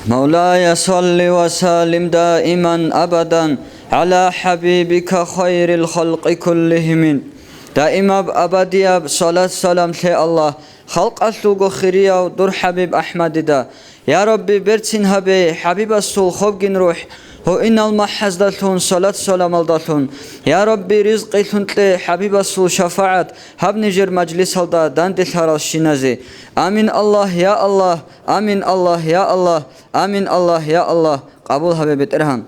مولاي صل وسلم دائما أبدا على حبيبك خير الخلق كلهم. دائما أبديا صلاة سلام له الله خلق أسلوغ خيريا ودور حبيب أحمد دا. يا ربي برتين هبي حبيب السول خوبجن روح هو إن المحز دلتون صلاة سلام الدلتون. يا ربي رزق تنتلي حبيب السول شفاعت هب نجر مجلس هلدا داند الهراس شنازي. آمين الله يا الله، آمين الله يا الله، آمين الله يا الله. قبول حبيب إرهان.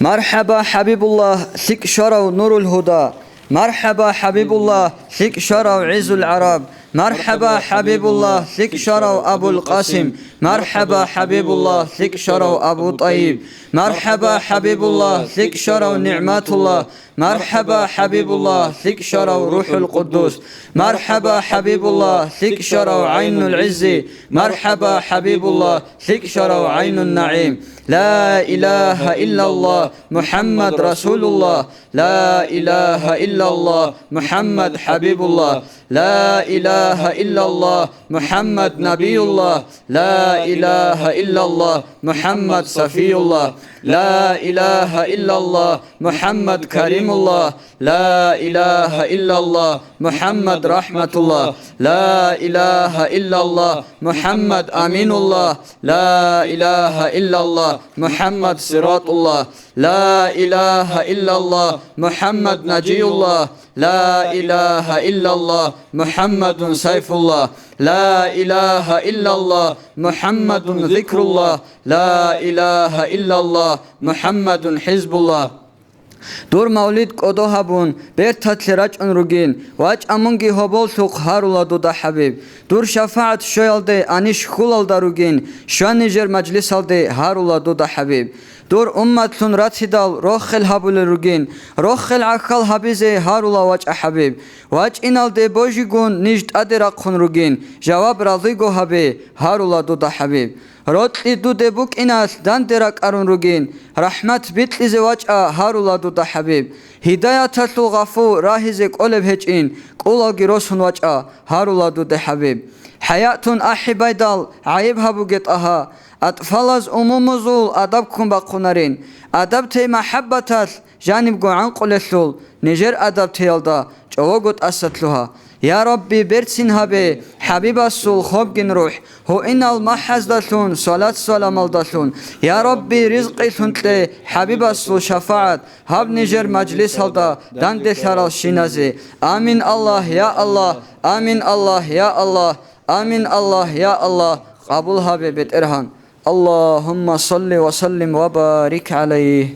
مرحبا حبيب الله ثق شرع نور الهدى. مرحبا حبيب الله ثق شرع عز العرب. مرحبا حبيب الله ثق شرع أبو القاسم. مرحبا حبيب الله ثق شرع أبو طيب. مرحبا حبيب الله ثق شرع نعمات الله. مرحبا حبيب الله ثق شرع روح القدوس. مرحبا حبيب الله ثق شرع عين العز. مرحبا حبيب الله ثق شرع عين النعيم. لا إله إلا الله محمد رسول الله. لا إله إلا الله محمد حبيب الله. لا إله إلا الله محمد نبي الله. لا إله إلا الله محمد صفي الله. لا إله إلا الله محمد كريم الله. لا إله إلا الله محمد رحمة الله. لا إله إلا الله محمد أمين الله. لا إله إلا الله محمد صراط الله. لا إله إلا الله محمد نجي الله. لا إله إلا الله محمد سيف الله. لا إله إلا الله محمد ذكر الله. لا إله إلا الله محمد حزب الله. دور مولد قدو هبون بيت تتلراج انروگين واج امونگي هبول سوق هارولا دودا حبيب. دور شفاعت شويل دي انيش خولال داروگين شان نجر مجلس دي هارولا دودا حبيب. دور امتون راتيدال روخل هبول روگين روخل عقل حبيزي هارولا واج حبيب. واج انال دي بوجيگون نجد ادرا خنروگين جواب راضيگو حبي هارولا دودا حبيب. روتلي دو دبوك إناس دان درك أرون روگين رحمت بيت لزواج هارولا دودا حبيب. هداية تلو غفو راهزك قلب هجين قولا جروسون واج هارولا دودا حبيب. حياتون أحباي دال عيب هبو جت أطفالز أمومزول أدبكم باقونارين أدب تي محبتات جانب قوعان قلسول نجر أدب تيالدا جوغوت أستلوها. يا ربي برتسين هبي حبيب السول خوبجن روح هو إن المحز دلتون صلاة سلام الدلتون. يا ربي رزقي تنتلي حبيب السول شفاعت هب نجر مجلس هلدا دان دلترال شنازي. آمين الله يا الله، آمين الله يا الله، آمين الله يا الله. قبول حبيب إرهان. اللهم صل وسلم وبارك عليه.